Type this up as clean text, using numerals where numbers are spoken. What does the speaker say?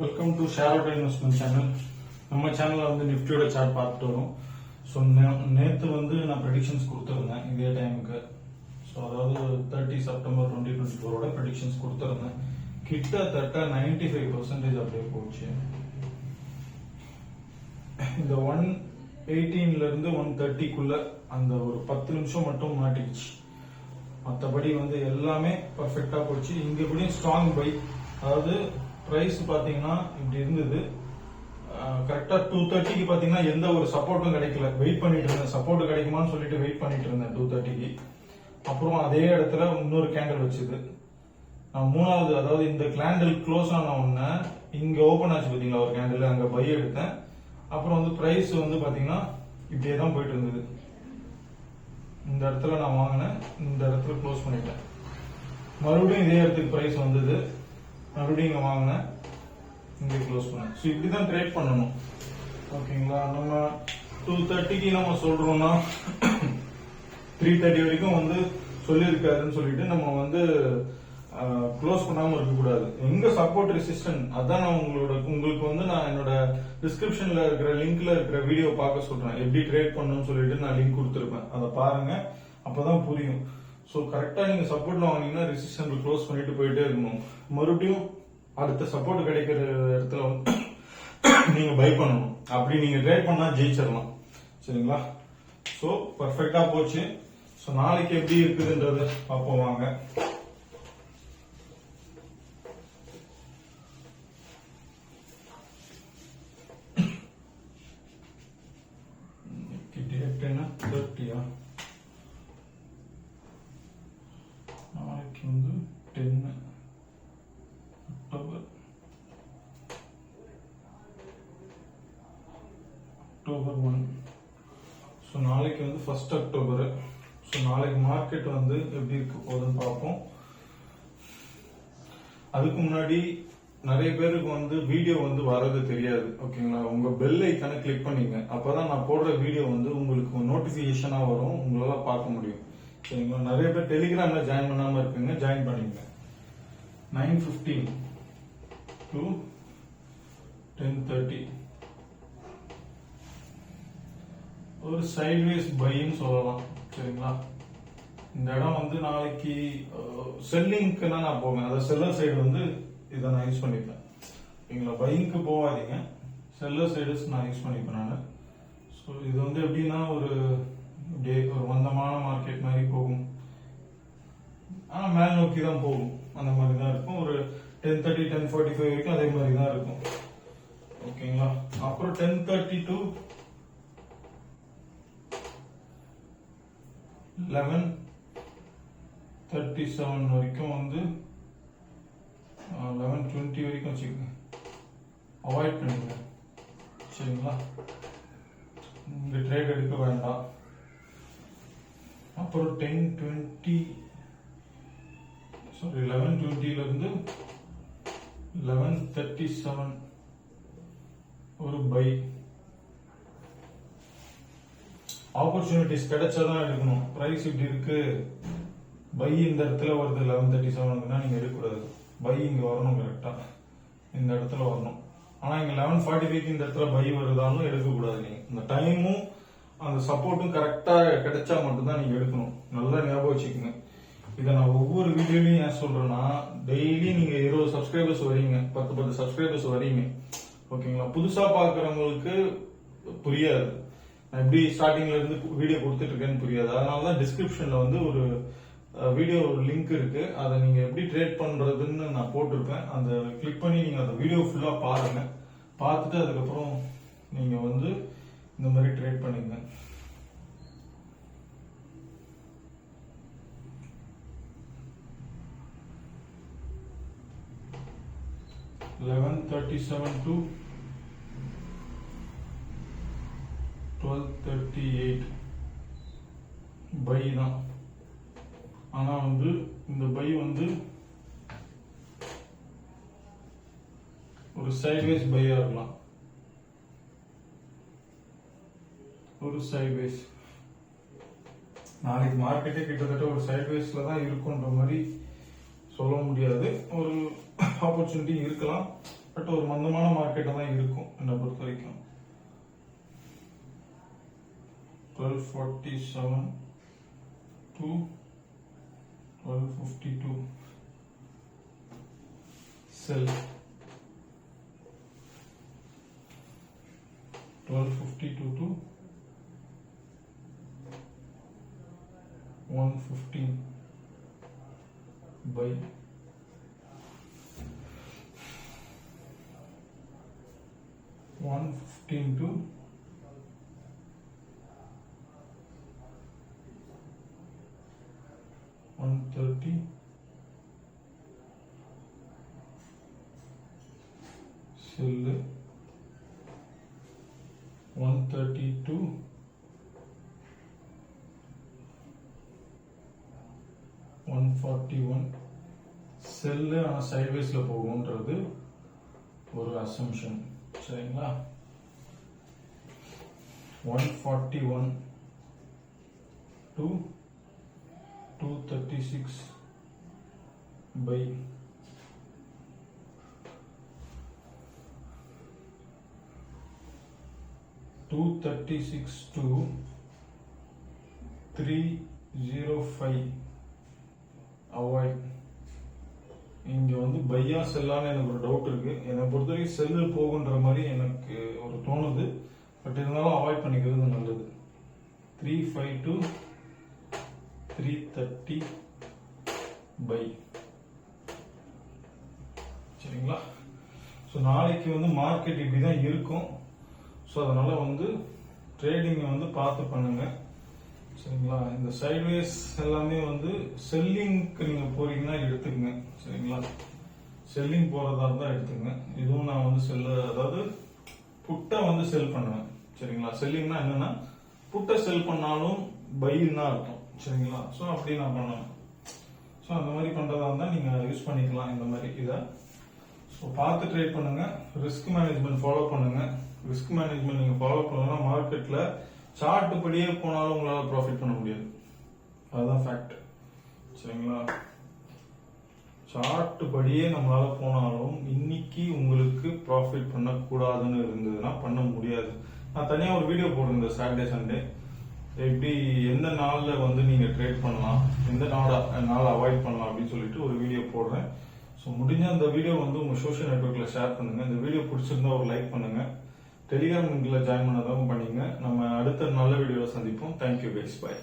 Welcome to share investment channel. நம்ம சேனல்ல வந்து நிஃப்டியோட சார்ட் பார்த்துட்டு வரோம். ஸோ நேற்று வந்து நான் ப்ரெடிக்ஷன்ஸ் கொடுத்துருந்தேன் இதே டைமுக்கு. ஸோ அதாவது 30 செப்டம்பர் 2024 ப்ரெடிக்ஷன்ஸ் கொடுத்துருந்தேன். கிட்டத்தட்ட 95% அப்படியே போச்சு. இந்த 118ல இருந்து 130க்குள்ள அந்த ஒரு 10 நிமிஷம் மட்டும் மாட்டிக்கிச்சு. மற்றபடி வந்து எல்லாமே பர்ஃபெக்டா போச்சு. இங்க எப்படியும் ஸ்ட்ராங் பை, அதாவது பிரைஸ் பாத்தீங்கன்னா இப்படி இருந்தது. கரெக்டா 230க்கு பாத்தீங்கன்னா எந்த ஒரு சப்போர்ட்டும் கிடைக்கல. வெயிட் பண்ணிட்டு இருந்தேன், சப்போர்ட் கிடைக்குமான்னு சொல்லிட்டு வெயிட் பண்ணிட்டு இருந்தேன் 230க்கு. அப்புறம் அதே இடத்துல இன்னொரு கேண்டில் வச்சுது. நான் மூணாவது, அதாவது இந்த கேண்டில் க்ளோஸ் ஆன உடனே இங்க ஓபன் ஆச்சு பாத்தீங்களா ஒரு கேண்டில், அங்க பை எடுத்தேன். அப்புறம் வந்து பிரைஸ் வந்து பாத்தீங்கன்னா இப்படியே தான் போயிட்டு இருந்தது. இந்த இடத்துல நான் வாங்கினேன், இந்த இடத்துல க்ளோஸ் பண்ணிட்டேன். மறுபடியும் இதே இடத்துக்கு பிரைஸ் வந்தது, மறுபடியும் இங்க வாங்கினேன், இங்க க்ளோஸ் பண்ணேன். ஸோ இப்படிதான் ட்ரேட் பண்ணணும், ஓகேங்களா? நம்ம 230க்கு நம்ம சொல்றோம்னா 330 வரைக்கும் வந்து சொல்லியிருக்காருன்னு சொல்லிட்டு நம்ம வந்து க்ளோஸ் பண்ணாம இருக்க கூடாது. எங்க சப்போர்ட் ரெசிஸ்டன்ட் அதான் நான் உங்களுக்கு வந்து நான் என்னோட டிஸ்கிரிப்ஷன்ல இருக்கிற லிங்க்ல இருக்கிற வீடியோ பார்க்க சொல்றேன். எப்படி ட்ரேட் பண்ணணும்னு சொல்லிட்டு நான் லிங்க் கொடுத்துருப்பேன், அதை பாருங்க, அப்பதான் புரியும். ஸோ கரெக்டா நீங்க சப்போர்ட்ல வாங்கினீங்கன்னா ரெசிஸ்டன்ட் க்ளோஸ் பண்ணிட்டு போயிட்டே இருக்கணும். மறுபடியும் அடுத்த சப்போர்ட் கிடைக்கிற இடத்துல வந்து நீங்க பை பண்ணணும். அப்படி நீங்க ட்ரேட் பண்ணா ஜெயிச்சிடலாம், சரிங்களா? ஸோ பர்ஃபெக்டா போச்சு. ஸோ நாளைக்கு எப்படி இருக்குதுன்றது பார்ப்போம் வாங்க. டேட் என்ன 30யா? நாளைக்கு வந்து 10 அக்டோபர் 1. ஸோ நாளைக்கு வந்து 1 அக்டோபர். ஸோ நாளைக்கு மார்க்கெட் வந்து எப்படி இருக்க போகுதுன்னு பார்ப்போம். அதுக்கு முன்னாடி நிறைய பேருக்கு வந்து வீடியோ வந்து வர்றது தெரியாது, ஓகேங்களா? உங்க பெல் ஐக்கானை கிளிக் பண்ணீங்க, அப்பதான் நான் போடுற வீடியோ வந்து உங்களுக்கு நோட்டிபிகேஷனா வரும், உங்களால பார்க்க முடியும், சரிங்களா? நிறைய பேர் டெலிகிராம்ல ஜாயின் பண்ணாம இருக்குங்க, ஜாயின் பண்ணிங்க. 9:15 to 10:30 ஒரு சைட்வேஸ் பைன்னு சொல்லலாம், சரிங்களா? இந்த இடம் வந்து நாளைக்கு செல்லிங்க்கு நான் போவேன், அதாவது செல்லர் சைடு வந்து இதை நான் யூஸ் பண்ணிப்பேன், ஓகேங்களா? பைக்கு போகாதீங்க, செல்லர் சைடு நான் யூஸ் பண்ணிப்பேன் நான். ஸோ இது வந்து எப்படின்னா ஒரு மந்தமான மார்க்கெட் மாதிரி போகும், ஆனா மேல் நோக்கி தான் போகும், அந்த மாதிரி தான் இருக்கும். ஒரு 10:30 10:45 வரைக்கும் அதே மாதிரி தான் இருக்கும், ஓகேங்களா? அப்புறம் 10:30 to 11:37 வரைக்கும் வந்து 11:20 வரைக்கும் வச்சுக்கோங்க, அவாய்ட் பண்ணுங்க, சரிங்களா? இந்த ட்ரேட் எடுக்க வேண்டாம். அப்புறம் 11:20ல இருந்து 11:37 ஒரு பை. ஆப்பர்ச்சுனிட்டிஸ் கிடைச்சாதான் எடுக்கணும். பிரைஸ் இப்படி இருக்கு, பை இந்த இடத்துல வருது 11:37னா நீங்க எடுக்கக்கூடாது. பை இங்க வரணும், கரெக்டா இந்த இடத்துல வரணும். ஆனா இங்க 11:45க்கு இந்த இடத்துல பை வருதாலும் எடுக்கக்கூடாது. நீங்க இந்த டைமும் அந்த சப்போர்ட்டும் கரெக்டா கிடைச்சா மட்டும்தான் நீங்க எடுக்கணும். நல்லா ஞாபகம் வச்சுக்கோங்க. இதை நான் ஒவ்வொரு வீடியோலையும் ஏன் சொல்றேன்னா, டெய்லி நீங்க 20 சப்ஸ்கிரைபர்ஸ் வரீங்க, 10 சப்ஸ்கிரைபர்ஸ் வரீங்க, ஓகேங்களா? புதுசா பாக்குறவங்களுக்கு புரியாது, நான் எப்படி ஸ்டார்டிங்ல இருந்து வீடியோ கொடுத்துட்டு இருக்கேன்னு புரியாது. அதனாலதான் டிஸ்கிரிப்ஷன்ல வந்து ஒரு வீடியோ லிங்க் இருக்கு, அதை நீங்க எப்படி ட்ரேட் பண்றதுன்னு நான் போட்டிருப்பேன். அந்த கிளிக் பண்ணி நீங்க அந்த வீடியோ ஃபுல்லா பாருங்க. பார்த்துட்டு அதுக்கப்புறம் நீங்க வந்து இந்த மாதிரி ட்ரேட் பண்ணுங்க. (11:37 to 12:38) பை தான். ஆனா வந்து இந்த பை வந்து ஒரு சைட்வேஸ் பையா இருக்கலாம், ஒரு சைட்வேஸ். நாளைக்கு மார்க்கெட்டே கிட்டத்தட்ட ஒரு சைட்வேஸ்ல தான் இருக்குன்ற மாதிரி சொல்ல முடியாது. ஒரு ஆப்பர்ச்சுனிட்டி இருக்கலாம், பட் ஒரு மந்தமான மார்க்கெட்டா தான் இருக்கும் என்னை பொறுத்த வரைக்கும். 1247 to 1252 sell. 1252 to 115 buy. 115 to 130 sell. 130 to 141 cell ஆனால் சைட்வேஸில் போகும்ன்றது ஒரு அசம்ஷன். சரிங்களா? 141 to 236 by. 236 to 305 avoid. இங்க வந்து பையா செல்லான்னு எனக்கு ஒரு டவுட் இருக்கு. என்னை பொறுத்த வரைக்கும் செல்லு போகுன்ற மாதிரி எனக்கு ஒரு தோணுது. பட் இருந்தாலும் அவாய்ட் பண்ணிக்கிறது நல்லது. 35 to 330 பை. சரிங்களா? ஸோ நாளைக்கு வந்து மார்க்கெட் இப்படிதான் இருக்கும். ஸோ அதனால வந்து ட்ரேடிங் வந்து பார்த்து பண்ணுங்க. சரிங்களா? இந்த சைட்வேஸ் எல்லாமே வந்து செல்லிங்க்கு நீங்க போறீங்கன்னா எடுத்துக்கங்க. சரிங்களா? செல்லிங் போறதா இருந்தா எடுத்துங்க. இதுவும் நான் வந்து அதாவது புட்டை வந்து செல் பண்ணுவேன். சரிங்களா? செல்லிங்னா என்னன்னா புட்டை செல் பண்ணாலும் பைன்னு தான் அர்த்தம். சரிங்களா? ஸோ அப்படி நான் பண்ணுவேன். ஸோ அந்த மாதிரி பண்றதா இருந்தா நீங்க யூஸ் பண்ணிக்கலாம் இந்த மாதிரி இதை. ஸோ பார்த்து ட்ரேட் பண்ணுங்க. ரிஸ்க் மேனேஜ்மெண்ட் ஃபாலோ பண்ணுங்க. ரிஸ்க் மேனேஜ்மெண்ட் நீங்க ஃபாலோ பண்ணலன்னா மார்க்கெட்ல சார்ட் படியே போனாலும் உங்களால ப்ராஃபிட் பண்ண முடியாது. அதுதான் ஃபேக்ட். சரிங்களா? சார்ட் படியே நம்மளால போனாலும் இன்னைக்கு உங்களுக்கு ப்ராஃபிட் பண்ணக்கூடாதுன்னு இருந்ததுன்னா பண்ண முடியாது. நான் தனியா ஒரு வீடியோ போட்டிருந்தேன் சாட்டர்டே சண்டே எப்படி எந்த நாள்ல வந்து நீங்க ட்ரேட் பண்ணலாம், எந்த நாளை அவாய்ட் பண்ணலாம் அப்படின்னு சொல்லிட்டு ஒரு வீடியோ போடுறேன். ஸோ முடிஞ்ச அந்த வீடியோ வந்து உங்க சோஷியல் நெட்வொர்க்ல ஷேர் பண்ணுங்க. இந்த வீடியோ பிடிச்சிருந்தா ஒரு லைக் பண்ணுங்க. டெலிகிராம் லிங்க்ல ஜாயின் பண்ணாதான் பண்ணீங்க. நம்ம அடுத்த நல்ல வீடியோல சந்திப்போம். Thank you guys. பை.